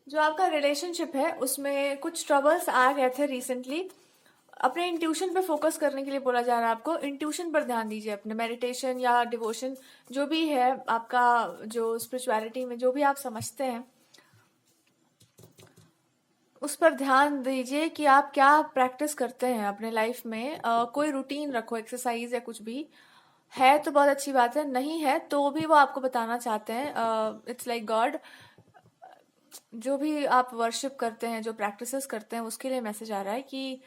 जो आपका रिलेशनशिप है उसमें कुछ ट्रबल्स आ गए थे रिसेंटली। अपने इंट्यूशन पे फोकस करने के लिए बोला जा रहा है आपको। इंट्यूशन पर ध्यान दीजिए, अपने मेडिटेशन या डिवोशन जो भी है आपका, जो स्पिरिचुअलिटी में जो भी आप समझते हैं उस पर ध्यान दीजिए कि आप क्या प्रैक्टिस करते हैं अपने लाइफ में। कोई रूटीन रखो, एक्सरसाइज या कुछ भी है तो बहुत अच्छी बात है, नहीं है तो भी वो आपको बताना चाहते हैं। इट्स लाइक गॉड, जो भी आप वर्शिप करते हैं, जो प्रैक्टिसेस करते हैं, उसके लिए मैसेज आ रहा है कि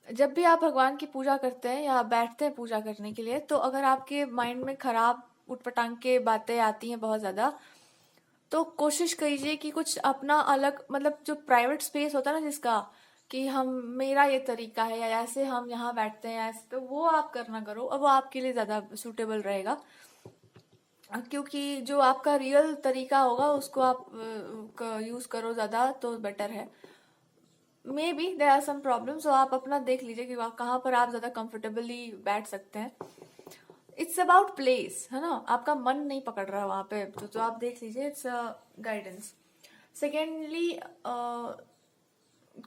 जब भी आप भगवान की पूजा करते हैं या बैठते हैं पूजा करने के लिए, तो अगर आपके माइंड में खराब उटपटांग के बातें आती हैं बहुत ज्यादा, तो कोशिश कीजिए कि कुछ अपना अलग, मतलब जो प्राइवेट स्पेस होता है ना जिसका, कि हम, मेरा ये तरीका है या ऐसे हम यहाँ बैठते हैं ऐसे, तो वो आप करना करो और वो आपके लिए ज्यादा सूटेबल रहेगा। क्योंकि जो आपका रियल तरीका होगा उसको आप यूज करो ज्यादा तो बेटर है। Maybe there are some problem, तो आप अपना देख लीजिए कि कहाँ पर आप ज्यादा कंफर्टेबली बैठ सकते हैं। इट्स अबाउट प्लेस, है ना, आपका मन नहीं पकड़ रहा है वहां पे, तो आप देख लीजिए, इट्स गाइडेंस। सेकेंडली,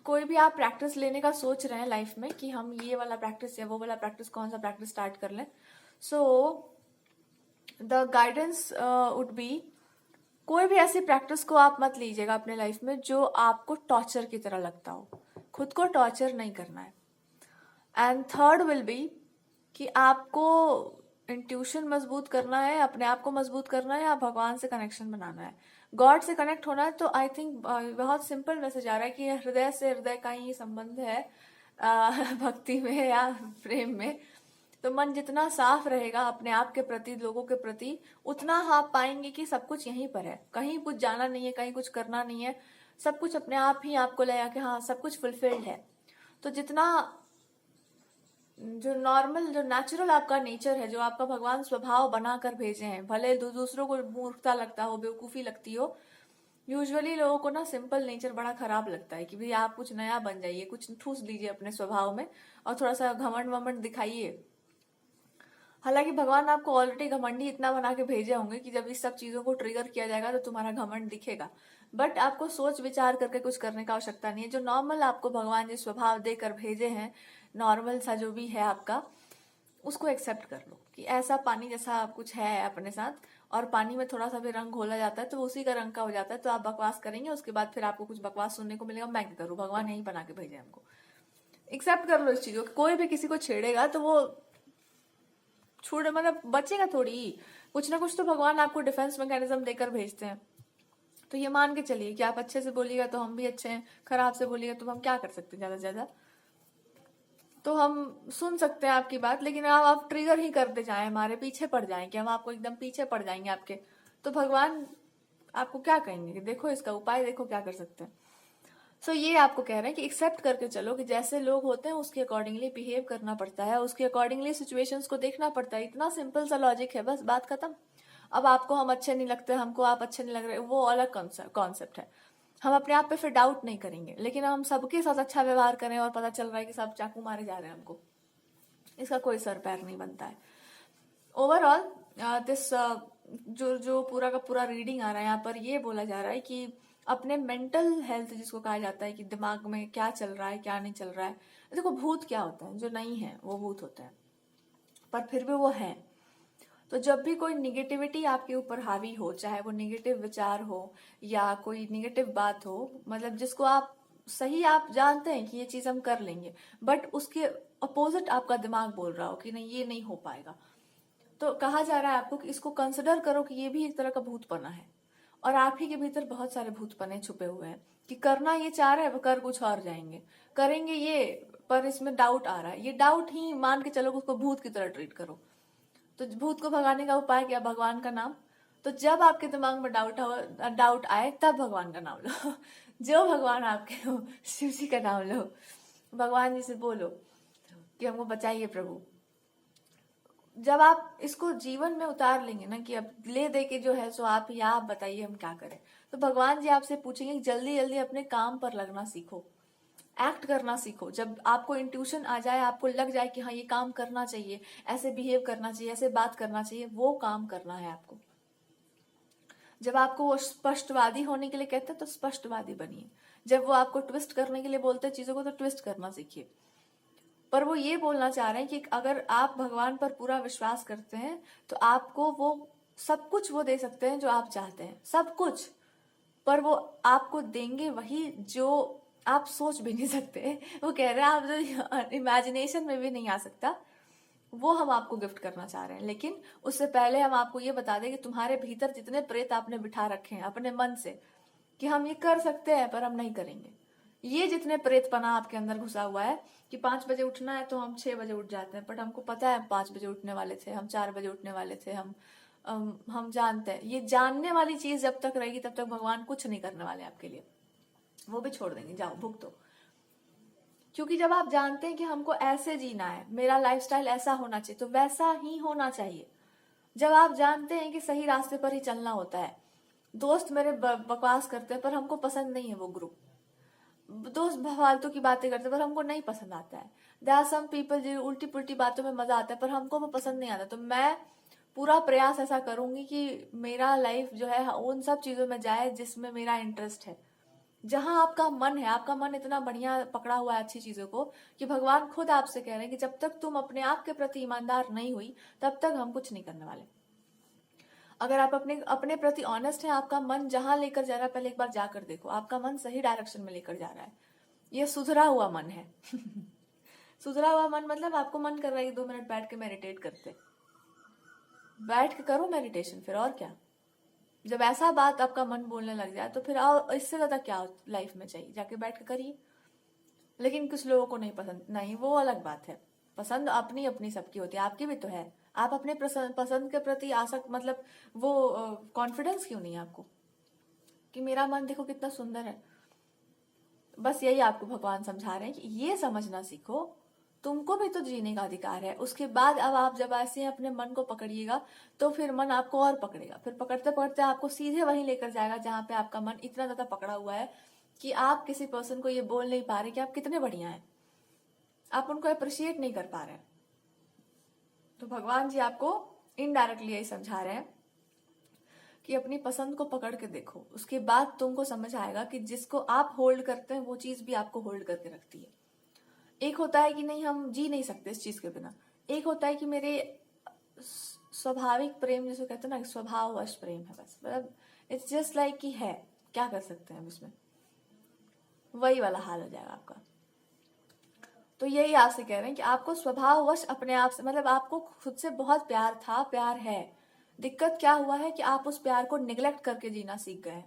कोई भी आप प्रैक्टिस लेने का सोच रहे हैं लाइफ में कि हम ये वाला प्रैक्टिस या वो वाला प्रैक्टिस, कौन सा प्रैक्टिस स्टार्ट कर लें, so the guidance would be, कोई भी ऐसी प्रैक्टिस को आप मत लीजिएगा अपने लाइफ में जो आपको टॉर्चर की तरह लगता हो। खुद को टॉर्चर नहीं करना है। एंड थर्ड विल बी कि आपको इंट्यूशन मजबूत करना है, अपने आप को मजबूत करना है, या भगवान से कनेक्शन बनाना है, गॉड से कनेक्ट होना है। तो आई थिंक बहुत सिंपल मैसेज आ रहा है कि हृदय से हृदय का ही संबंध है भक्ति में या प्रेम में। तो मन जितना साफ रहेगा अपने आप के प्रति, लोगों के प्रति, उतना आप पाएंगे कि सब कुछ यहीं पर है, कहीं कुछ जाना नहीं है, कहीं कुछ करना नहीं है, सब कुछ अपने आप ही आपको ले आके, हाँ सब कुछ फुलफिल्ड है। तो जितना जो नॉर्मल, जो नेचुरल आपका नेचर है, जो आपका भगवान स्वभाव बनाकर भेजे हैं, भले दूसरों को मूर्खता लगता हो, बेवकूफी लगती हो, यूजुअली लोगों को ना सिंपल नेचर बड़ा खराब लगता है कि भाई आप कुछ नया बन जाइए, कुछ ठूस दीजिए अपने स्वभाव में और थोड़ा सा घमंड वमंड दिखाइए। हालांकि भगवान आपको ऑलरेडी घमंडी इतना बना के भेजे होंगे कि जब इस सब चीजों को ट्रिगर किया जाएगा तो तुम्हारा घमंड दिखेगा। बट आपको सोच विचार करके कुछ करने का आवश्यकता नहीं है। जो नॉर्मल आपको भगवान जी स्वभाव देकर भेजे हैं, नॉर्मल सा जो भी है आपका, उसको एक्सेप्ट कर लो कि ऐसा पानी जैसा कुछ है अपने साथ, और पानी में थोड़ा सा भी रंग घोला जाता है तो उसी का रंग का हो जाता है। तो आप बकवास करेंगे, उसके बाद फिर आपको कुछ बकवास सुनने को मिलेगा, मैं क्या करूँ, भगवान यही बना के भेजे हमको। एक्सेप्ट कर लो इस चीज को। कोई भी किसी को छेड़ेगा तो वो छूट, मतलब बचेगा थोड़ी, कुछ ना कुछ तो भगवान आपको डिफेंस मैकेनिज्म देकर भेजते हैं। तो ये मान के चलिए कि आप अच्छे से बोलिएगा तो हम भी अच्छे हैं, खराब से बोलिएगा तो हम क्या कर सकते हैं, ज्यादा से ज्यादा तो हम सुन सकते हैं आपकी बात, लेकिन आप ट्रिगर ही करते जाएं, हमारे पीछे पड़ जाएं कि हम आपको एकदम पीछे पड़ जाएंगे आपके, तो भगवान आपको क्या कहेंगे कि देखो इसका उपाय, देखो क्या कर सकते हैं। सो ये आपको कह रहे हैं कि एक्सेप्ट करके चलो कि जैसे लोग होते हैं उसके अकॉर्डिंगली बिहेव करना पड़ता है, उसके अकॉर्डिंगली सिचुएशंस को देखना पड़ता है। इतना सिंपल सा लॉजिक है, बस बात खत्म। अब आपको हम अच्छे नहीं लगते, हमको आप अच्छे नहीं लग रहे, वो अलग कॉन्सेप्ट है। हम अपने आप पे फिर डाउट नहीं करेंगे, लेकिन हम सबके साथ अच्छा व्यवहार करें और पता चल रहा है कि सब चाकू मारे जा रहे हैं हमको, इसका कोई सर पैर नहीं बनता है। ओवरऑल दिस जो जो पूरा का पूरा रीडिंग आ रहा है यहाँ पर, ये बोला जा रहा है कि अपने मेंटल हेल्थ जिसको कहा जाता है कि दिमाग में क्या चल रहा है क्या नहीं चल रहा है। देखो भूत क्या होता है, जो नहीं है वो भूत होता है, पर फिर भी वो है। तो जब भी कोई निगेटिविटी आपके ऊपर हावी हो, चाहे वो निगेटिव विचार हो या कोई निगेटिव बात हो, मतलब जिसको आप सही आप जानते हैं कि ये चीज हम कर लेंगे, बट उसके अपोजिट आपका दिमाग बोल रहा हो कि नहीं ये नहीं हो पाएगा, तो कहा जा रहा है आपको कि इसको कंसिडर करो कि ये भी एक तरह का भूतपना है, और आप ही के भीतर बहुत सारे भूतपने छुपे हुए हैं कि करना ये चाह रहे हैं, कर कुछ और जाएंगे, करेंगे ये, पर इसमें डाउट आ रहा है, ये डाउट ही मान के चलो, उसको भूत की तरह ट्रीट करो। तो भूत को भगाने का उपाय क्या, भगवान का नाम। तो जब आपके दिमाग में डाउट आए तब भगवान का नाम लो जो भगवान आपके हो, शिव जी का नाम लो, भगवान जी से बोलो कि हमको बचाइए प्रभु। जब आप इसको जीवन में उतार लेंगे ना कि अब ले दे के जो है सो आप, या आप बताइए हम क्या करें, तो भगवान जी आपसे पूछेंगे कि जल्दी जल्दी अपने काम पर लगना सीखो, एक्ट करना सीखो। जब आपको इंट्यूशन आ जाए, आपको लग जाए कि हाँ ये काम करना चाहिए, ऐसे बिहेव करना चाहिए, ऐसे बात करना चाहिए, वो काम करना है आपको। जब आपको वो स्पष्टवादी होने के लिए कहते हैं तो स्पष्टवादी बनिए, जब वो आपको ट्विस्ट करने के लिए बोलते हैं चीजों को तो ट्विस्ट करना सीखिए। पर वो ये बोलना चाह रहे हैं कि अगर आप भगवान पर पूरा विश्वास करते हैं तो आपको वो सब कुछ वो दे सकते हैं जो आप चाहते हैं, सब कुछ। पर वो आपको देंगे वही जो आप सोच भी नहीं सकते। वो कह रहे हैं आप जो इमेजिनेशन में भी नहीं आ सकता, वो हम आपको गिफ्ट करना चाह रहे हैं। लेकिन उससे पहले हम आपको ये बता दें कि तुम्हारे भीतर जितने प्रेत आपने बिठा रखे हैं अपने मन से कि हम ये कर सकते हैं पर हम नहीं करेंगे, ये जितने प्रेतपना आपके अंदर घुसा हुआ है कि 5 बजे उठना है तो हम 6 बजे उठ जाते हैं, बट हमको पता है हम 5 बजे उठने वाले थे, हम 4 बजे उठने वाले थे, हम जानते हैं। ये जानने वाली चीज जब तक रहेगी तब तक भगवान कुछ नहीं करने वाले आपके लिए, वो भी छोड़ देंगे, जाओ भुगतो। क्योंकि जब आप जानते हैं कि हमको ऐसे जीना है, मेरा लाइफस्टाइल ऐसा होना चाहिए, तो वैसा ही होना चाहिए। जब आप जानते हैं कि सही रास्ते पर ही चलना होता है, दोस्त मेरे बकवास करते हैं पर हमको पसंद नहीं है वो ग्रुप, दोस्त फालतू की बातें करते हैं पर हमको नहीं पसंद आता है, देयर आर सम पीपल जो उल्टी पुल्टी बातों में मजा आता है पर हमको वो पसंद नहीं आता, तो मैं पूरा प्रयास ऐसा करूंगी कि मेरा लाइफ जो है उन सब चीजों में जाए जिसमें मेरा इंटरेस्ट है। जहां आपका मन है, आपका मन इतना बढ़िया पकड़ा हुआ है अच्छी चीजों को कि भगवान खुद आपसे कह रहे हैं कि जब तक तुम अपने आप के प्रति ईमानदार नहीं हुई तब तक हम कुछ नहीं करने वाले। अगर आप अपने अपने प्रति ऑनेस्ट हैं, आपका मन जहां लेकर जा रहा है पहले एक बार जाकर देखो, आपका मन सही डायरेक्शन में लेकर जा रहा है, ये सुधरा हुआ मन है। सुधरा हुआ मन मतलब आपको मन कर रहा है 2 मिनट बैठ के मेडिटेट करते, बैठ के करो मेडिटेशन, फिर और क्या। जब ऐसा बात आपका मन बोलने लग जाए तो फिर आओ, इससे ज्यादा क्या लाइफ में चाहिए, जाके बैठ के करिए। लेकिन कुछ लोगों को नहीं पसंद, नहीं वो अलग बात है, पसंद अपनी अपनी सबकी होती है, आपकी भी तो है। आप अपने पसंद के प्रति आसक्त मतलब वो कॉन्फिडेंस क्यों नहीं है आपको कि मेरा मन देखो कितना सुंदर है। बस यही आपको भगवान समझा रहे हैं कि ये समझना सीखो, तुमको भी तो जीने का अधिकार है। उसके बाद अब आप जब ऐसे अपने मन को पकड़िएगा तो फिर मन आपको और पकड़ेगा, फिर पकड़ते पकड़ते आपको सीधे वहीं लेकर जाएगा जहां पे आपका मन इतना ज्यादा पकड़ा हुआ है कि आप किसी पर्सन को ये बोल नहीं पा रहे कि आप कितने बढ़िया हैं, आप उनको अप्रिशिएट नहीं कर पा रहे हैं। तो भगवान जी आपको इनडायरेक्टली यही समझा रहे हैं कि अपनी पसंद को पकड़ के देखो, उसके बाद तुमको समझ आएगा कि जिसको आप होल्ड करते हैं वो चीज भी आपको होल्ड करके रखती है। एक होता है कि नहीं हम जी नहीं सकते इस चीज के बिना, एक होता है कि मेरे स्वाभाविक प्रेम जिसे कहते हैं ना, स्वभाववश प्रेम है, बस मतलब इट्स जस्ट लाइक कि है, क्या कर सकते हैं हम इसमें, वही वाला हाल हो जाएगा आपका। तो यही आपसे कह रहे हैं कि आपको स्वभाववश अपने आप से मतलब आपको खुद से बहुत प्यार था, प्यार है, दिक्कत क्या हुआ है कि आप उस प्यार को निगलेक्ट करके जीना सीख गए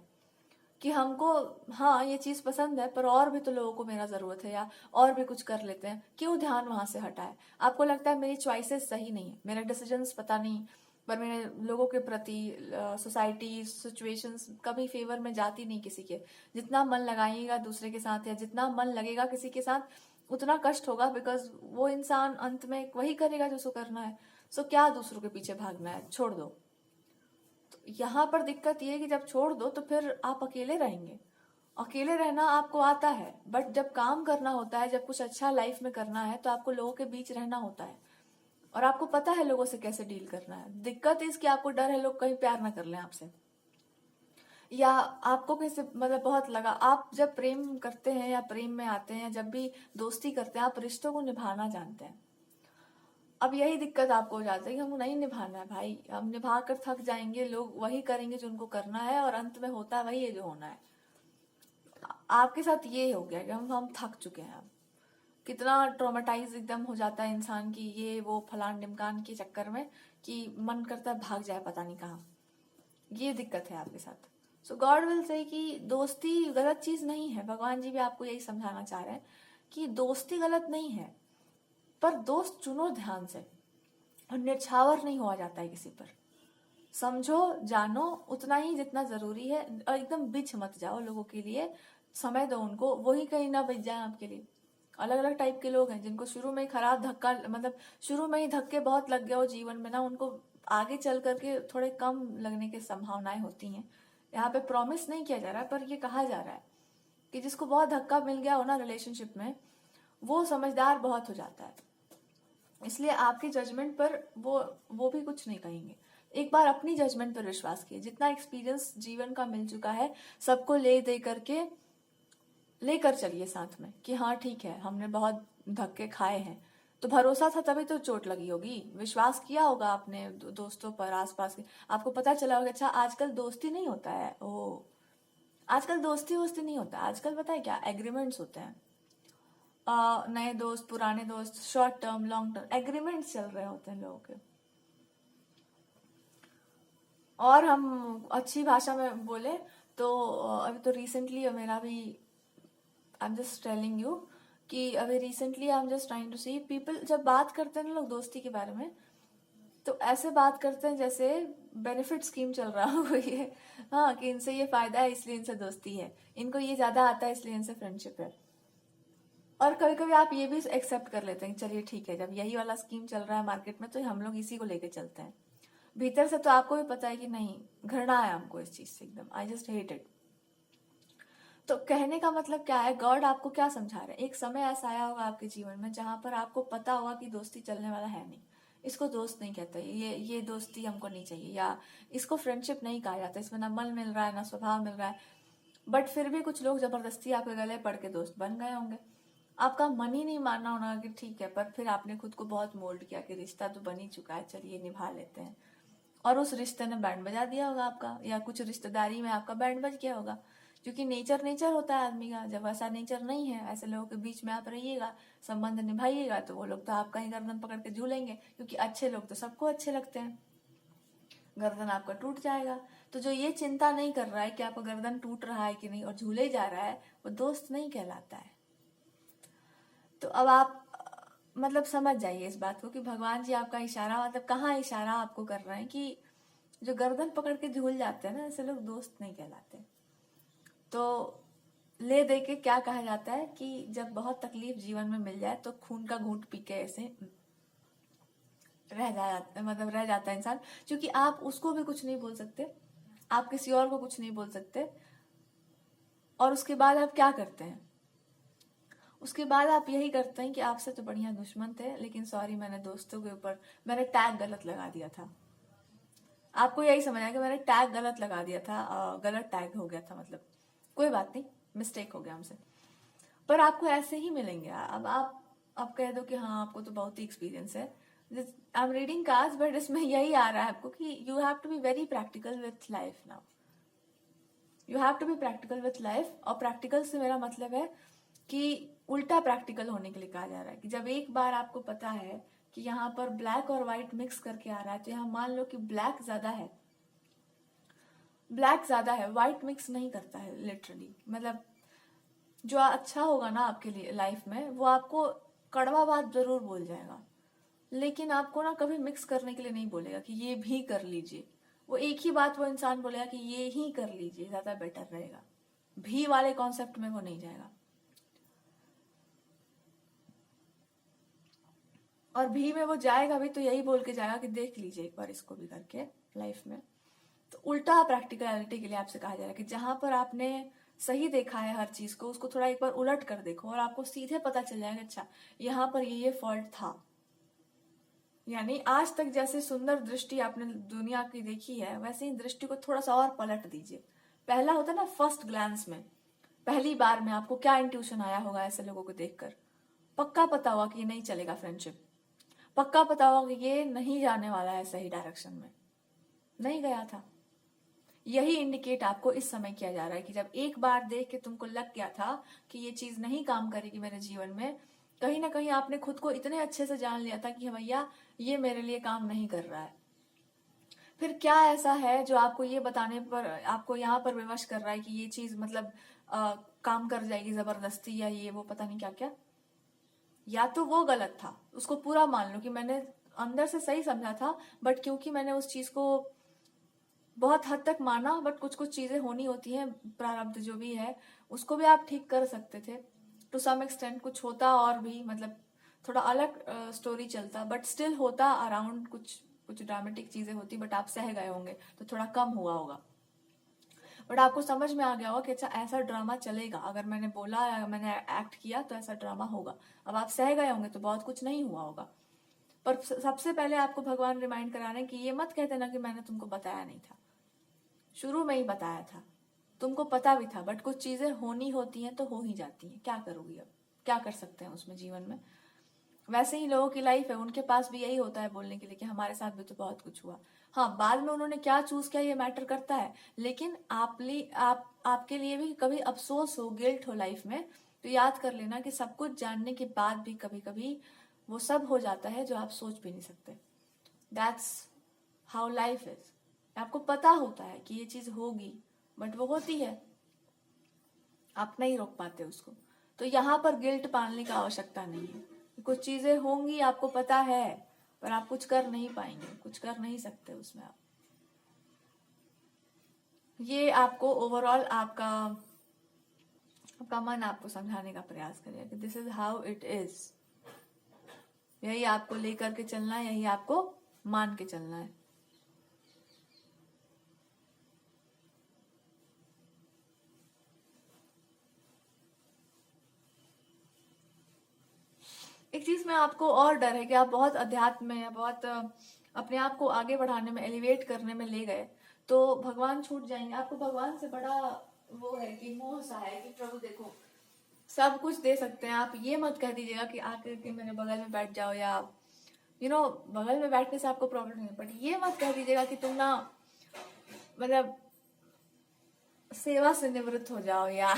कि हमको हाँ ये चीज पसंद है पर और भी तो लोगों को मेरा जरूरत है, या और भी कुछ कर लेते हैं, क्यों ध्यान वहां से हटाए। आपको लगता है मेरी चॉइसेस सही नहीं है, मेरे डिसीजंस पता नहीं, पर मेरे लोगों के प्रति सोसाइटी सिचुएशंस कभी फेवर में जाती नहीं किसी के। जितना मन लगाइएगा दूसरे के साथ या जितना मन लगेगा किसी के साथ उतना कष्ट होगा, बिकॉज वो इंसान अंत में वही करेगा जो उसको करना है। सो क्या दूसरों के पीछे भागना है, छोड़ दो। तो यहाँ पर दिक्कत ये है कि जब छोड़ दो तो फिर आप अकेले रहेंगे। अकेले रहना आपको आता है, बट जब काम करना होता है, जब कुछ अच्छा लाइफ में करना है तो आपको लोगों के बीच रहना होता है और आपको पता है लोगों से कैसे डील करना है। दिक्कत इसकी आपको डर है लोग कहीं प्यार ना कर लें आपसे, या आपको किसी मतलब बहुत लगा, आप जब प्रेम करते हैं या प्रेम में आते हैं, जब भी दोस्ती करते हैं आप रिश्तों को निभाना जानते हैं। अब यही दिक्कत आपको हो जाता है कि हमको नहीं निभाना है भाई, हम निभा कर थक जाएंगे, लोग वही करेंगे जो उनको करना है और अंत में होता है वही है जो होना है। आपके साथ ये हो गया कि हम थक चुके हैं। अब कितना ट्रोमेटाइज एकदम हो जाता है इंसान की ये वो फलान ढिमकान के चक्कर में कि मन करता है भाग जाए पता नहीं कहाँ। ये दिक्कत है आपके साथ। सो गॉड विल से कि दोस्ती गलत चीज नहीं है, भगवान जी भी आपको यही समझाना चाह रहे हैं कि दोस्ती गलत नहीं है, पर दोस्त चुनो ध्यान से और निछावर नहीं हुआ जाता है किसी पर। समझो जानो उतना ही जितना जरूरी है और एकदम बिछ मत जाओ लोगों के लिए, समय दो उनको, वही कहीं ना बिछ जाए आपके लिए। अलग अलग टाइप के लोग हैं जिनको शुरू में ही खराब धक्का मतलब शुरू में ही धक्के बहुत लग गए हो जीवन में ना, उनको आगे चल करके थोड़े कम लगने की संभावनाएं होती हैं। यहाँ पे प्रॉमिस नहीं किया जा रहा है पर ये कहा जा रहा है कि जिसको बहुत धक्का मिल गया हो ना रिलेशनशिप में, वो समझदार बहुत हो जाता है, इसलिए आपके जजमेंट पर वो भी कुछ नहीं कहेंगे। एक बार अपनी जजमेंट पर विश्वास कीजिए। जितना एक्सपीरियंस जीवन का मिल चुका है सबको ले दे करके लेकर चलिए साथ में कि हाँ ठीक है, हमने बहुत धक्के खाए हैं, तो भरोसा था तभी तो चोट लगी होगी, विश्वास किया होगा आपने दोस्तों पर, आसपास के, आपको पता चला होगा अच्छा आजकल दोस्ती नहीं होता है, ओ आजकल दोस्ती वोस्ती नहीं होता, आजकल पता है क्या एग्रीमेंट्स होते हैं। नए दोस्त, पुराने दोस्त, short term, long term agreements चल रहे होते हैं लोगों के। और हम अच्छी भाषा में बोले तो अभी तो रिसेंटली मेरा भी, I am just telling you कि अभी recently I am just trying to see people जब बात करते हैं ना लोग दोस्ती के बारे में, तो ऐसे बात करते हैं जैसे बेनिफिट स्कीम चल रहा हो ये, हाँ कि इनसे ये फायदा है इसलिए इनसे दोस्ती है, इनको ये ज्यादा आता है इसलिए इनसे फ्रेंडशिप है। और कभी कभी आप ये भी एक्सेप्ट कर लेते हैं चलिए ठीक है, जब यही वाला स्कीम चल रहा है मार्केट में तो हम लोग इसी को लेके चलते हैं। भीतर से तो आपको भी पता है कि नहीं, घृणा है हमको इस चीज से एकदम, आई जस्ट हेट इट। तो कहने का मतलब क्या है, गॉड आपको क्या समझा रहे हैं, एक समय ऐसा आया होगा आपके जीवन में जहां पर आपको पता होगा कि दोस्ती चलने वाला है नहीं, इसको दोस्त नहीं कहते, ये दोस्ती हमको नहीं चाहिए, या इसको फ्रेंडशिप नहीं कहा जाता, इसमें ना मन मिल रहा है ना स्वभाव मिल रहा है, बट फिर भी कुछ लोग जबरदस्ती आपके गले पड़ के दोस्त बन गए होंगे। आपका मन ही नहीं मानना होना कि ठीक है, पर फिर आपने खुद को बहुत मोल्ड किया कि रिश्ता तो बन ही चुका है, चलिए निभा लेते हैं, और उस रिश्ते ने बैंड बजा दिया होगा आपका, या कुछ रिश्तेदारी में आपका बैंड बज गया होगा, क्योंकि नेचर नेचर होता है आदमी का। जब ऐसा नेचर नहीं है, ऐसे लोगों के बीच में आप रहिएगा, संबंध निभाइएगा, तो वो लोग तो आपका ही गर्दन पकड़ के झूलेंगे, क्योंकि अच्छे लोग तो सबको अच्छे लगते हैं, गर्दन आपका टूट जाएगा। तो जो ये चिंता नहीं कर रहा है कि आपका गर्दन टूट रहा है कि नहीं और झूले जा रहा है, वो दोस्त नहीं कहलाता है। तो अब आप मतलब समझ जाइए इस बात को कि भगवान जी आपका इशारा, मतलब कहाँ इशारा आपको कर रहे हैं कि जो गर्दन पकड़ के झूल जाते हैं ना, ऐसे लोग दोस्त नहीं कहलाते। तो ले दे के क्या कहा जाता है कि जब बहुत तकलीफ जीवन में मिल जाए तो खून का घूंट पी के ऐसे रह जाता है इंसान, क्योंकि आप उसको भी कुछ नहीं बोल सकते, आप किसी और को कुछ नहीं बोल सकते, और उसके बाद आप क्या करते हैं, उसके बाद आप यही करते हैं कि आपसे तो बढ़िया दुश्मन थे, लेकिन सॉरी मैंने दोस्तों के ऊपर मैंने टैग गलत लगा दिया था। आपको यही समझ आया कि मैंने टैग गलत लगा दिया था, गलत टैग हो गया था, मतलब कोई बात नहीं, मिस्टेक हो गया हमसे। पर आपको ऐसे ही मिलेंगे। अब आप कह दो कि हाँ आपको तो बहुत ही एक्सपीरियंस है, I am reading cards, but इसमें यही आ रहा है आपको कि you have to be very practical with life now, you have to be practical with life. और प्रैक्टिकल से मेरा मतलब है कि उल्टा प्रैक्टिकल होने के लिए कहा जा रहा है कि जब एक बार आपको पता है कि यहाँ पर ब्लैक और व्हाइट मिक्स करके आ रहा है, तो यहाँ मान लो कि ब्लैक ज्यादा है, व्हाइट मिक्स नहीं करता है लिटरली, मतलब जो अच्छा होगा ना आपके लिए लाइफ में, वो आपको कड़वा बात जरूर बोल जाएगा, लेकिन आपको ना कभी मिक्स करने के लिए नहीं बोलेगा कि ये भी कर लीजिए, वो एक ही बात वो इंसान बोलेगा कि ये ही कर लीजिए, ज्यादा बेटर रहेगा, भी वाले कॉन्सेप्ट में वो नहीं जाएगा। और भी में वो जाएगा भी तो यही बोल के जाएगा कि देख लीजिए एक बार इसको भी करके लाइफ में। तो उल्टा प्रैक्टिकलिटी के लिए आपसे कहा जा रहा है कि जहां पर आपने सही देखा है हर चीज को, उसको थोड़ा एक बार उलट कर देखो और आपको सीधे पता चल जाएगा अच्छा यहाँ पर ये फॉल्ट था। यानी आज तक जैसे सुंदर दृष्टि आपने दुनिया की देखी है, वैसे ही दृष्टि को थोड़ा सा और पलट दीजिए। पहला होता है ना फर्स्ट ग्लांस में, पहली बार में आपको क्या इंट्यूशन आया होगा ऐसे लोगों को देखकर, पक्का पता होगा कि ये नहीं चलेगा फ्रेंडशिप, पक्का पता होगा कि ये नहीं जाने वाला है सही डायरेक्शन में, नहीं गया था। यही इंडिकेट आपको इस समय किया जा रहा है कि जब एक बार देख के तुमको लग गया था कि ये चीज नहीं काम करेगी मेरे जीवन में, कहीं ना कहीं आपने खुद को इतने अच्छे से जान लिया था कि भैया ये मेरे लिए काम नहीं कर रहा है। फिर क्या ऐसा है जो आपको ये बताने पर, आपको यहाँ पर विवश कर रहा है कि ये चीज मतलब काम कर जाएगी जबरदस्ती, या ये वो पता नहीं क्या क्या। या तो वो गलत था, उसको पूरा मान लो कि मैंने अंदर से सही समझा था, बट क्योंकि मैंने उस चीज को बहुत हद तक माना, बट कुछ कुछ चीजें होनी होती हैं, प्रारब्ध जो भी है उसको भी आप ठीक कर सकते थे टू सम एक्सटेंट। कुछ होता और भी मतलब थोड़ा अलग स्टोरी चलता, बट स्टिल होता अराउंड, कुछ कुछ ड्रामेटिक चीजें होती, बट आप सह गए होंगे तो थोड़ा कम हुआ होगा। बट आपको समझ में आ गया होगा कि अच्छा ऐसा ड्रामा चलेगा, अगर मैंने बोला या मैंने एक्ट किया तो ऐसा ड्रामा होगा। अब आप सह गए होंगे तो बहुत कुछ नहीं हुआ होगा। पर सबसे पहले आपको भगवान रिमाइंड करा रहे हैं कि ये मत कहते ना कि मैंने तुमको बताया नहीं था, शुरू में ही बताया था, तुमको पता भी था, बट कुछ चीजें होनी होती हैं तो हो ही जाती हैं, क्या करोगी अब, क्या कर सकते हैं उसमें जीवन में। वैसे ही लोगों की लाइफ है, उनके पास भी यही होता है बोलने के लिए कि हमारे साथ भी तो बहुत कुछ हुआ। हाँ, बाद में उन्होंने क्या चूज किया ये मैटर करता है, लेकिन आपके लिए भी कभी अफसोस हो, गिल्ट हो लाइफ में, तो याद कर लेना कि सब कुछ जानने के बाद भी कभी कभी वो सब हो जाता है जो आप सोच भी नहीं सकते। That's how life is. आपको पता होता है कि ये चीज होगी, बट वो होती है, आप नहीं रोक पाते उसको। तो यहाँ पर गिल्ट पालने का आवश्यकता नहीं है। कुछ चीजें होंगी, आपको पता है, पर आप कुछ कर नहीं पाएंगे, कुछ कर नहीं सकते उसमें आप। ये आपको ओवरऑल आपका आपका मन आपको समझाने का प्रयास करेगा कि this is how it is. यही आपको लेकर के चलना है, यही आपको मान के चलना है। एक चीज में आपको और डर है कि आप बहुत अध्यात्म में या बहुत अपने आप को आगे बढ़ाने में, एलिवेट करने में ले गए तो भगवान छूट जाएंगे। आपको भगवान से बड़ा वो है कि मोह सा है कि प्रभु देखो सब कुछ दे सकते हैं, आप ये मत कह दीजिएगा कि आकर के मेरे बगल में बैठ जाओ, या बगल में बैठने से आपको प्रॉब्लम नहीं है, बट ये मत कह दीजिएगा कि तुम ना मतलब सेवा से निवृत्त हो जाओ, या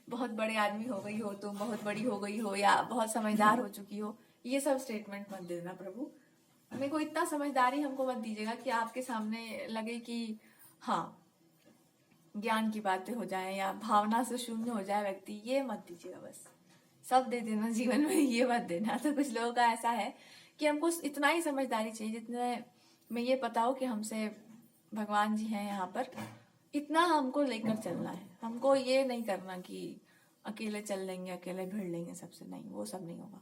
बहुत बड़े आदमी हो गई हो तुम, बहुत बड़ी हो गई हो, या बहुत समझदार हो चुकी हो। ये सब स्टेटमेंट मत देना प्रभु। मेरे को इतना समझदारी हमको मत दीजिएगा कि आपके सामने लगे कि हाँ ज्ञान की बातें हो जाए या भावना से शून्य हो जाए व्यक्ति, ये मत दीजिएगा। बस सब दे देना जीवन में, ये मत देना। तो कुछ लोगों का ऐसा है कि हमको इतना ही समझदारी चाहिए जितने में ये पता हो कि हमसे भगवान जी हैं यहाँ पर, इतना हमको लेकर चलना है। हमको ये नहीं करना कि अकेले चल लेंगे, अकेले भिड़ लेंगे सबसे, नहीं, वो सब नहीं होगा।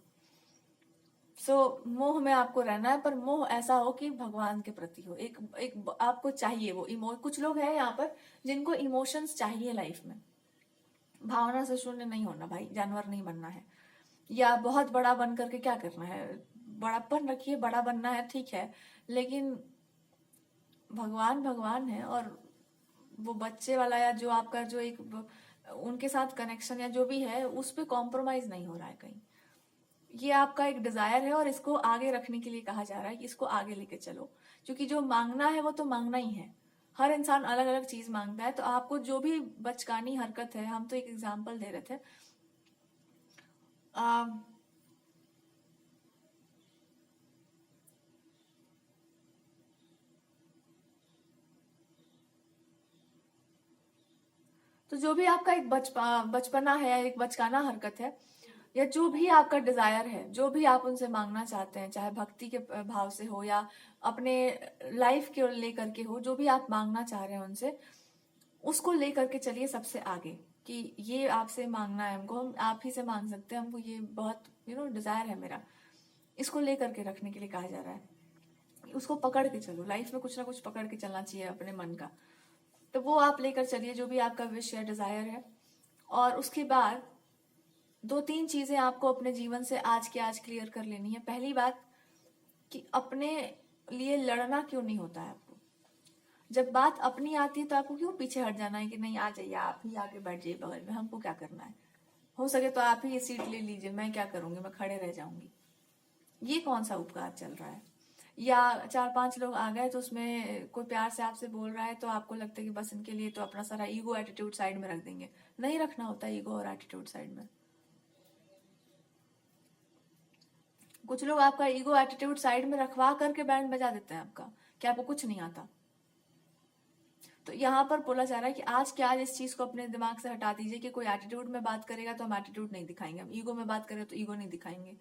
मोह में आपको रहना है, पर मोह ऐसा हो कि भगवान के प्रति हो। एक आपको चाहिए वो कुछ लोग हैं यहाँ पर जिनको इमोशंस चाहिए लाइफ में, भावना से शून्य नहीं होना भाई, जानवर नहीं बनना है। या बहुत बड़ा बन करके क्या करना है, बड़ापन रखिए, बड़ा बनना है ठीक है, लेकिन भगवान भगवान है, और वो बच्चे वाला या जो आपका जो एक उनके साथ कनेक्शन या जो भी है उस पर कॉम्प्रोमाइज नहीं हो रहा है कहीं। ये आपका एक डिजायर है और इसको आगे रखने के लिए कहा जा रहा है कि इसको आगे लेके चलो, क्योंकि जो मांगना है वो तो मांगना ही है। हर इंसान अलग अलग चीज मांगता है, तो आपको जो भी बचकानी हरकत है, हम तो एक एग्जाम्पल दे रहे थे, तो जो भी आपका एक बचपना है, एक बचकाना हरकत है, या जो भी आपका डिजायर है, जो भी आप उनसे मांगना चाहते हैं, चाहे भक्ति के भाव से हो या अपने लाइफ के लेकर के हो, जो भी आप मांगना चाह रहे हैं उनसे, उसको लेकर के चलिए सबसे आगे कि ये आपसे मांगना है हमको, हम आप ही से मांग सकते हैं, हमको ये बहुत डिजायर है मेरा, इसको लेकर के रखने के लिए कहा जा रहा है। उसको पकड़ के चलो, लाइफ में कुछ ना कुछ पकड़ के चलना चाहिए अपने मन का। तो वो आप लेकर चलिए जो भी आपका विश है, डिजायर है। और उसके बाद 2-3 चीजें आपको अपने जीवन से आज के आज क्लियर कर लेनी है। पहली बात कि अपने लिए लड़ना क्यों नहीं होता है आपको। जब बात अपनी आती है तो आपको क्यों पीछे हट जाना है कि नहीं आ जाइए, आप ही आके बैठ जाइए बगल में, हमको क्या करना है, हो सके तो आप ही ये सीट ले लीजिए, मैं क्या करूंगी, मैं खड़े रह जाऊंगी। ये कौन सा उपकार चल रहा है। या 4-5 लोग आ गए तो उसमें कोई प्यार से आपसे बोल रहा है तो आपको लगता है कि बस इनके लिए तो अपना सारा ईगो एटीट्यूड साइड में रख देंगे। नहीं रखना होता ईगो और एटीट्यूड साइड में। कुछ लोग आपका ईगो एटीट्यूड साइड में रखवा करके बैंड बजा देते हैं आपका, कि आपको कुछ नहीं आता। तो यहाँ पर बोला जा रहा है कि आज के आज इस चीज को अपने दिमाग से हटा दीजिए कि कोई एटीट्यूड में बात करेगा तो हम एटीट्यूड नहीं दिखाएंगे, हम ईगो में बात करें तो ईगो नहीं दिखाएंगे।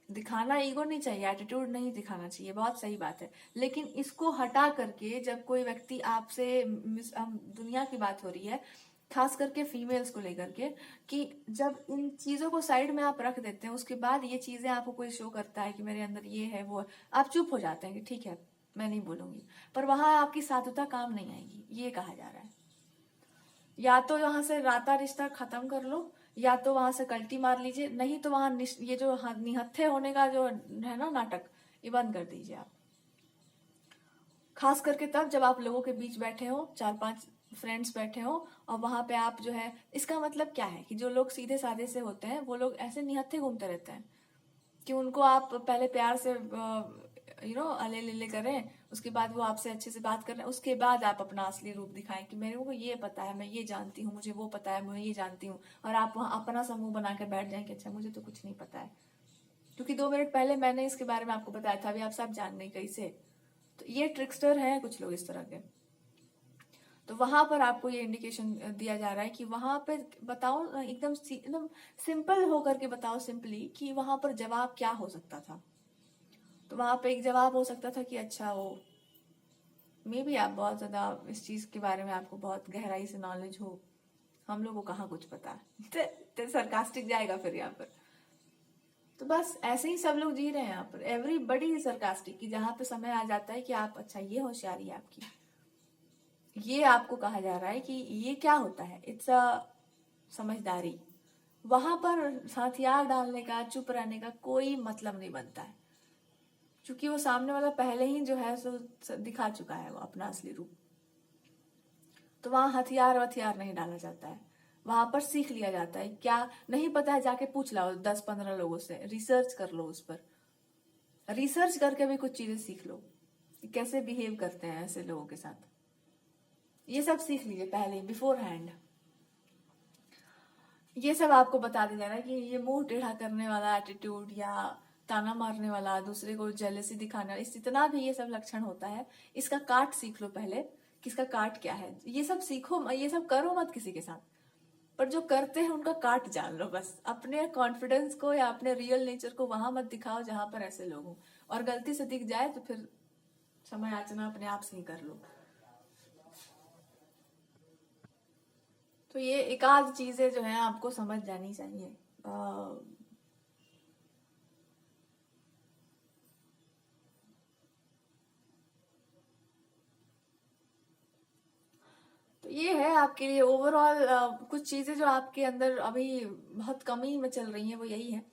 दिखाना ईगो नहीं चाहिए, एटीट्यूड नहीं दिखाना चाहिए, बहुत सही बात है। लेकिन इसको हटा करके जब कोई व्यक्ति आपसे, दुनिया की बात हो रही है, खास करके फीमेल्स को लेकर के, कि जब इन चीजों को साइड में आप रख देते हैं, उसके बाद ये चीजें आपको कोई शो करता है कि मेरे अंदर ये है वो है, आप चुप हो जाते हैं कि ठीक है मैं नहीं बोलूंगी, पर वहां आपकी साधुता काम नहीं आएगी, ये कहा जा रहा है। या तो वहां से नाता रिश्ता खत्म कर लो, या तो वहां से कल्टी मार लीजिए, नहीं तो वहां ये जो निहत्थे होने का जो है ना नाटक, ये बंद कर दीजिए आप। खास करके तब जब आप लोगों के बीच बैठे हो, 4-5 फ्रेंड्स बैठे हो, और वहां पे आप जो है, इसका मतलब क्या है कि जो लोग सीधे साधे से होते हैं वो लोग ऐसे निहत्थे घूमते रहते हैं कि उनको आप पहले प्यार से अले लेले करें, उसके बाद वो आपसे अच्छे से बात करें, उसके बाद आप अपना असली रूप दिखाएं कि मेरे को ये पता है, मैं ये जानती हूँ, मुझे वो पता है, मैं ये जानती हूँ, और आप वहाँ अपना समूह बना के बैठ जाएं कि अच्छा मुझे तो कुछ नहीं पता है, क्योंकि 2 मिनट पहले मैंने इसके बारे में आपको बताया था, अभी आप सब जान नहीं कैसे। तो ये ट्रिक्स्टर हैं कुछ लोग इस तरह के। तो वहां पर आपको ये इंडिकेशन दिया जा रहा है कि वहां पे बताओ, एकदम सिंपल होकर के बताओ, सिंपली, कि वहां पर जवाब क्या हो सकता था। तो वहां पे एक जवाब हो सकता था कि अच्छा वो मे भी आप बहुत ज्यादा इस चीज के बारे में आपको बहुत गहराई से नॉलेज हो, हम लोग को कहाँ कुछ पता है। तो सरकास्टिक जाएगा फिर यहाँ पर। तो बस ऐसे ही सब लोग जी रहे हैं यहाँ पर, एवरीबडी सरकास्टिक, कि जहां पे समय आ जाता है कि आप अच्छा ये होशियारी है आपकी, ये आपको कहा जा रहा है कि ये क्या होता है, इट्स अ समझदारी। वहां पर हथियार डालने का, चुप रहने का कोई मतलब नहीं बनता है, क्योंकि वो सामने वाला पहले ही जो है सो दिखा चुका है वो अपना असली रूप। तो वहां हथियार नहीं डाला जाता है, वहां पर सीख लिया जाता है। क्या नहीं पता है जाके पूछ लो 10-15 लोगों से, रिसर्च कर लो उस पर, रिसर्च करके भी कुछ चीजें सीख लो कि कैसे बिहेव करते हैं ऐसे लोगों के साथ। ये सब सीख लीजिए पहले, बिफोर हैंड। ये सब आपको बता दिया जा रहा है कि ये मुंह टेढ़ा करने वाला एटीट्यूड, या ताना मारने वाला, दूसरे को जेलसी दिखाने वाला, इस जितना भी ये सब लक्षण होता है, इसका काट सीख लो पहले कि इसका काट क्या है। ये सब सीखो, ये सब करो मत किसी के साथ, पर जो करते हैं उनका काट जान लो बस। अपने कॉन्फिडेंस को या अपने रियल नेचर को वहां मत दिखाओ जहां पर ऐसे लोग हों, और गलती से दिख जाए तो फिर समय याचना अपने आप से ही कर लो। तो ये एक आध चीजें जो है आपको समझ जानी चाहिए। तो ये है आपके लिए ओवरऑल कुछ चीजें जो आपके अंदर अभी बहुत कमी में चल रही हैं, वो यही है।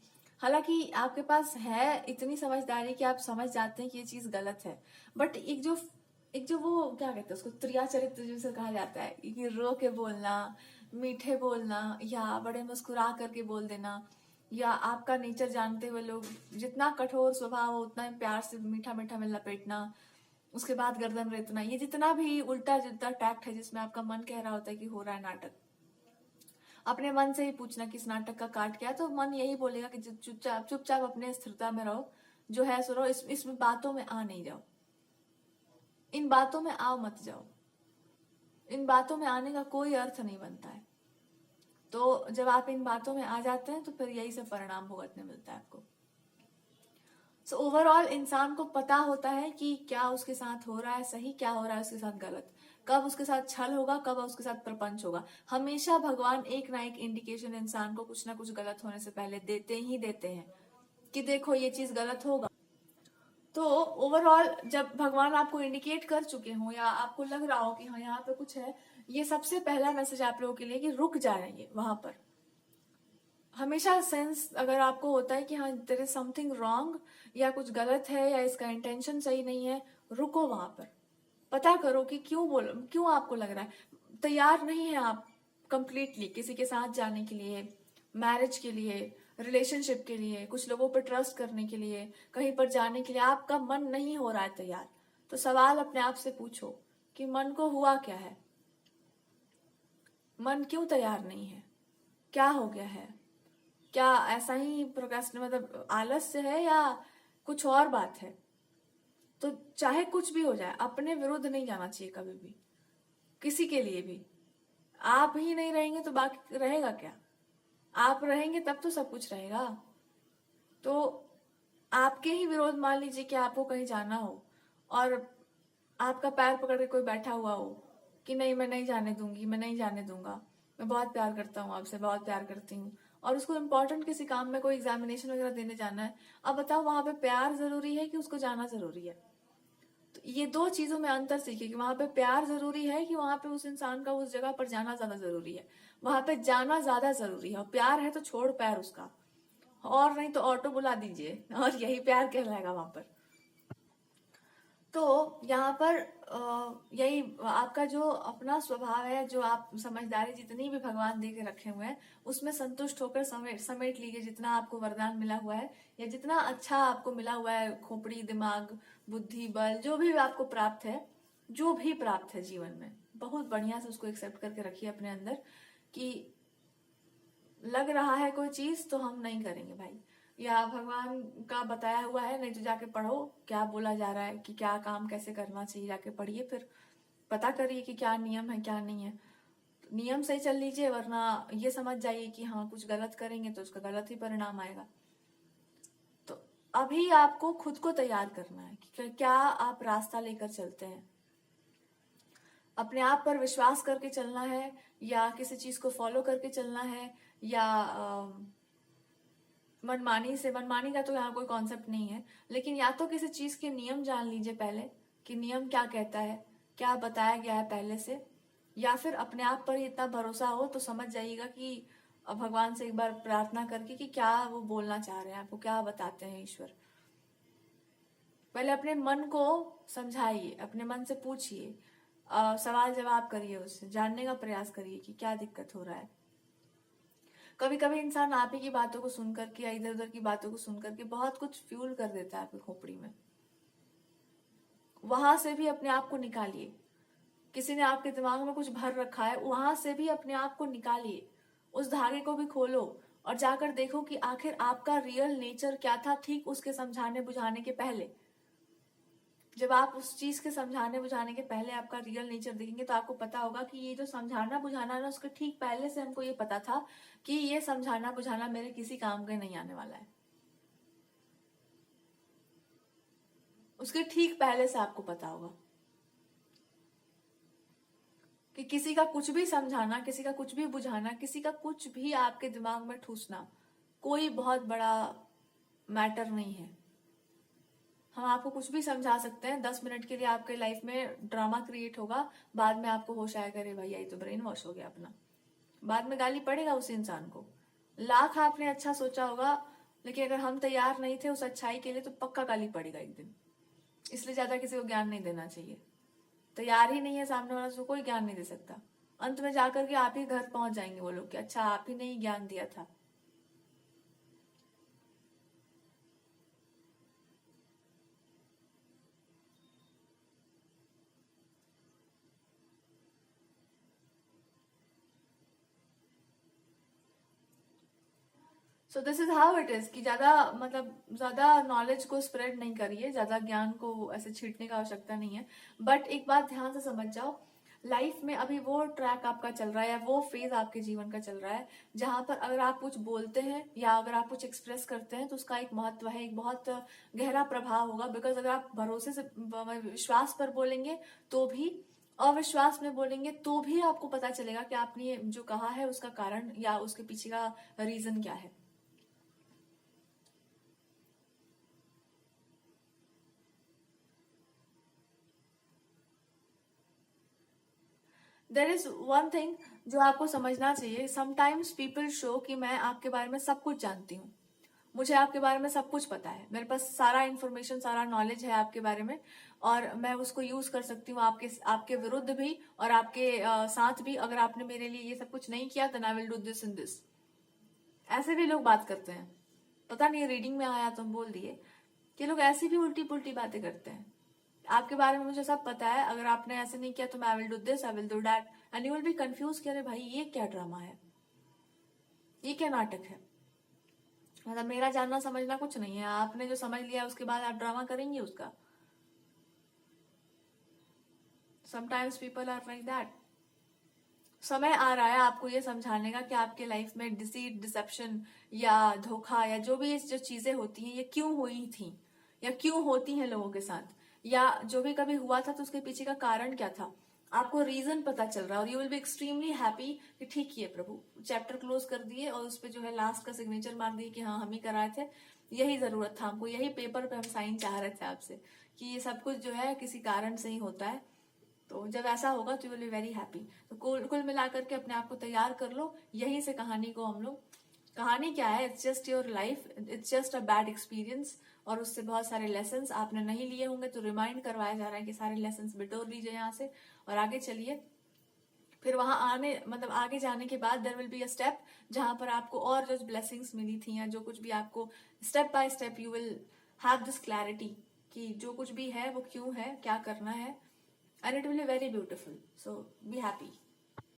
हालांकि आपके पास है इतनी समझदारी कि आप समझ जाते हैं कि ये चीज गलत है, बट एक जो वो क्या कहते हैं उसको, त्रिया चरित्र जिसे कहा जाता है, कि रो के बोलना, मीठे बोलना, या बड़े मुस्कुरा करके बोल देना, या आपका नेचर जानते हुए लोग जितना कठोर स्वभाव हो उतना ही प्यार से मीठा मीठा में लपेटना, उसके बाद गर्दन रेतना, ये जितना भी उल्टा जुल्टा टैक्ट है जिसमें आपका मन कह रहा होता है कि हो रहा है नाटक, अपने मन से ही पूछना कि इस नाटक का काट क्या है, तो मन यही बोलेगा कि चुपचाप चुपचाप अपने स्थिरता में रहो, जो है सो रहो, इसमें बातों में आ नहीं जाओ, इन बातों में आओ मत जाओ, इन बातों में आने का कोई अर्थ नहीं बनता है। तो जब आप इन बातों में आ जाते हैं तो फिर यही सब परिणाम भुगतने मिलता है आपको। सो ओवरऑल इंसान को पता होता है कि क्या उसके साथ हो रहा है सही, क्या हो रहा है उसके साथ गलत, कब उसके साथ छल होगा, कब उसके साथ प्रपंच होगा। हमेशा भगवान एक ना एक इंडिकेशन इंसान को कुछ ना कुछ गलत होने से पहले देते ही देते हैं कि देखो ये चीज गलत होगा। तो ओवरऑल जब भगवान आपको इंडिकेट कर चुके हो या आपको लग रहा हो कि हाँ यहाँ पे कुछ है, ये सबसे पहला मैसेज आप लोगों के लिए कि रुक जाइए वहां पर। हमेशा सेंस अगर आपको होता है कि हाँ देयर इज समथिंग रॉन्ग, या कुछ गलत है, या इसका इंटेंशन सही नहीं है, रुको वहां पर, पता करो कि क्यों आपको लग रहा है। तैयार नहीं है आप कंप्लीटली किसी के साथ जाने के लिए, मैरिज के लिए, रिलेशनशिप के लिए, कुछ लोगों पर ट्रस्ट करने के लिए, कहीं पर जाने के लिए आपका मन नहीं हो रहा है तैयार, तो सवाल अपने आप से पूछो कि मन को हुआ क्या है, मन क्यों तैयार नहीं है, क्या हो गया है, क्या ऐसा ही प्रोक्रेस्टिनेशन मतलब आलस से है, या कुछ और बात है। तो चाहे कुछ भी हो जाए, अपने विरुद्ध नहीं जाना चाहिए कभी भी, किसी के लिए भी। आप ही नहीं रहेंगे तो बाकी रहेगा क्या, आप रहेंगे तब तो सब कुछ रहेगा। तो आपके ही विरोध, मान लीजिए कि आपको कहीं जाना हो और आपका पैर पकड़ के कोई बैठा हुआ हो कि नहीं मैं नहीं जाने दूंगी, मैं नहीं जाने दूंगा, मैं बहुत प्यार करता हूँ आपसे, बहुत प्यार करती हूँ, और उसको इम्पोर्टेंट किसी काम में कोई एग्जामिनेशन वगैरह देने जाना है। अब बताओ वहां पे प्यार जरूरी है कि उसको जाना जरूरी है। तो ये दो चीजों में अंतर सीखिए कि वहां पे प्यार जरूरी है कि वहां पे उस इंसान का उस जगह पर जाना ज्यादा जरूरी है। वहां पे जाना ज्यादा जरूरी है, और प्यार है तो छोड़ पैर उसका, और नहीं तो ऑटो बुला दीजिए और यही प्यार कहलाएगा वहां पर। तो यहाँ पर यही आपका जो अपना स्वभाव है, जो आप समझदारी जितनी भी भगवान दे के रखे हुए हैं उसमें संतुष्ट होकर समेट समेट लीजिए। जितना आपको वरदान मिला हुआ है या जितना अच्छा आपको मिला हुआ है, खोपड़ी, दिमाग, बुद्धि, बल, जो भी आपको प्राप्त है, जो भी प्राप्त है जीवन में, बहुत बढ़िया से उसको एक्सेप्ट करके रखिए अपने अंदर कि लग रहा है कोई चीज तो हम नहीं करेंगे भाई, या भगवान का बताया हुआ है, नहीं तो जाके पढ़ो क्या बोला जा रहा है कि क्या काम कैसे करना चाहिए, जाके पढ़िए, फिर पता करिए कि क्या नियम है क्या नहीं है। नियम से ही चल लीजिए, वरना ये समझ जाइए कि हाँ कुछ गलत करेंगे तो उसका गलत ही परिणाम आएगा। तो अभी आपको खुद को तैयार करना है कि क्या आप रास्ता लेकर चलते हैं। अपने आप पर विश्वास करके चलना है, या किसी चीज को फॉलो करके चलना है, या मनमानी से। मनमानी का तो यहाँ कोई कॉन्सेप्ट नहीं है, लेकिन या तो किसी चीज के नियम जान लीजिए पहले कि नियम क्या कहता है, क्या बताया गया है पहले से, या फिर अपने आप पर ही इतना भरोसा हो तो समझ जाइएगा कि भगवान से एक बार प्रार्थना करके कि क्या वो बोलना चाह रहे हैं, आपको क्या बताते हैं ईश्वर। पहले अपने मन को समझाइए, अपने मन से पूछिए, सवाल जवाब करिए, उससे जानने का प्रयास करिए कि क्या दिक्कत हो रहा है। कभी कभी इंसान आप ही की बातों को सुन करके या इधर उधर की बातों को सुन करके बहुत कुछ फ्यूल कर देता है आपकी खोपड़ी में, वहां से भी अपने आप को निकालिए। किसी ने आपके दिमाग में कुछ भर रखा है, वहां से भी अपने आप को निकालिए, उस धागे को भी खोलो और जाकर देखो कि आखिर आपका रियल नेचर क्या था ठीक उसके समझाने बुझाने के पहले। जब आप उस चीज के समझाने बुझाने के पहले आपका रियल नेचर देखेंगे तो आपको पता होगा कि ये जो समझाना बुझाना है ना, उसके ठीक पहले से हमको ये पता था कि ये समझाना बुझाना मेरे किसी काम के नहीं आने वाला है। उसके ठीक पहले से आपको पता होगा कि किसी का कुछ भी समझाना, किसी का कुछ भी बुझाना, किसी का कुछ भी आपके दिमाग में ठूसना कोई बहुत बड़ा मैटर नहीं है। हम आपको कुछ भी समझा सकते हैं, 10 मिनट के लिए आपके लाइफ में ड्रामा क्रिएट होगा, बाद में आपको होश आएगा अरे भैया ये तो ब्रेन वॉश हो गया अपना, बाद में गाली पड़ेगा उस इंसान को। लाख आपने अच्छा सोचा होगा, लेकिन अगर हम तैयार नहीं थे उस अच्छाई के लिए तो पक्का गाली पड़ेगा एक दिन। इसलिए ज्यादा किसी को ज्ञान नहीं देना चाहिए। तैयार ही नहीं है सामने वाला तो कोई ज्ञान नहीं दे सकता। अंत में जाकर के आप ही घर पहुंच जाएंगे वो लोग कि अच्छा आप ही ने ही ज्ञान दिया था। So this is how it is कि ज्यादा मतलब ज्यादा नॉलेज को स्प्रेड नहीं करिए, ज्यादा ज्ञान को ऐसे छींटने का आवश्यकता नहीं है। बट एक बात ध्यान से समझ जाओ, लाइफ में अभी वो ट्रैक आपका चल रहा है या वो फेज आपके जीवन का चल रहा है जहां पर अगर आप कुछ बोलते हैं या अगर आप कुछ एक्सप्रेस करते हैं तो उसका एक महत्व है, एक बहुत गहरा प्रभाव होगा। बिकॉज अगर आप भरोसे से विश्वास पर बोलेंगे तो भी, अविश्वास में बोलेंगे तो भी आपको पता चलेगा कि आपने जो कहा है उसका कारण या उसके पीछे का रीजन क्या है। देर इज वन थिंग जो आपको समझना चाहिए, समटाइम्स पीपल शो कि मैं आपके बारे में सब कुछ जानती हूँ, मुझे आपके बारे में सब कुछ पता है, मेरे पास सारा इन्फॉर्मेशन सारा नॉलेज है आपके बारे में, और मैं उसको यूज कर सकती हूँ आपके आपके विरुद्ध भी और आपके साथ भी। अगर आपने मेरे लिए ये सब कुछ नहीं किया then I will do this in this. ऐसे भी लोग बात करते हैं, पता नहीं रीडिंग में आया तुम बोल दिए कि लोग ऐसी भी उल्टी पुल्टी बातें करते हैं। आपके बारे में मुझे सब पता है, अगर आपने ऐसे नहीं किया तो मैं आई will do this, I will do that, and you will be confuse कि अरे भाई ये क्या ड्रामा है, ये क्या नाटक है। मतलब मेरा जानना समझना कुछ नहीं है, आपने जो समझ लिया उसके बाद आप ड्रामा करेंगे उसका। Sometimes people are like that. समय आ रहा है आपको ये समझाने का कि आपके लाइफ में डिसीट, डिसेप्शन या धोखा या जो भी जो चीजें होती हैं ये क्यों हुई थी या क्यों होती हैं लोगों के साथ, या जो भी कभी हुआ था तो उसके पीछे का कारण क्या था। आपको रीजन पता चल रहा है और you will be extremely happy कि ठीक है प्रभु, चैप्टर क्लोज कर दिए और उस पर जो है लास्ट का सिग्नेचर मार दिए कि हाँ हम ही कराए थे, यही जरूरत था हमको, यही पेपर पे हम साइन चाह रहे थे आपसे कि ये सब कुछ जो है किसी कारण से ही होता है। तो जब ऐसा होगा तो you will be very happy. तो कुल मिलाकर के अपने आप को तैयार कर लो, यहीं से कहानी को हम लोग कहानी क्या है, it's just your life, it's just a bad experience, और उससे बहुत सारे लेसन्स आपने नहीं लिए होंगे, तो रिमाइंड करवाया जा रहा है कि सारे लेसन्स बिटोर लीजिए यहाँ से और आगे चलिए। फिर वहां आने मतलब आगे जाने के बाद there will be a step जहां पर आपको और जो ब्लेसिंग्स मिली थी या जो कुछ भी आपको step by step you will have this clarity कि जो कुछ भी है वो क्यों है, क्या करना है, and it will be very beautiful. So be happy.